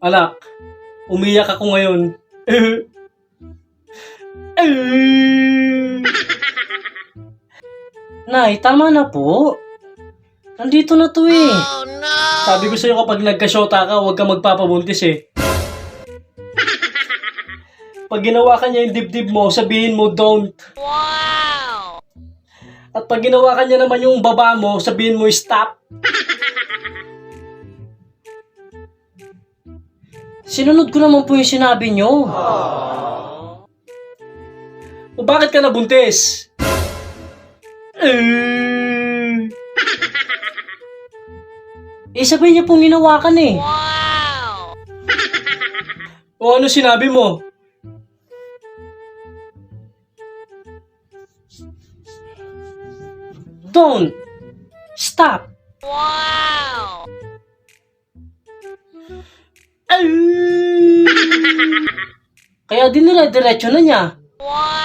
Anak, umiyak ako ngayon. Nay, tama na po. Nandito na to eh. Oh no! Sabi ko sa'yo kapag nagkasyota ka, huwag kang magpapabuntis eh. Pag ginawa ka niya yung dibdib mo, sabihin mo don't. Wow! At pag ginawa ka niya naman yung baba mo, sabihin mo stop. Sinunod ko naman po yung sinabi nyo. O bakit ka nabuntis? Sabay niya pong hinawakan eh. Wow! O ano sinabi mo? Don't. Stop. Wow! Kaya dinire-diretso na niya. Wow!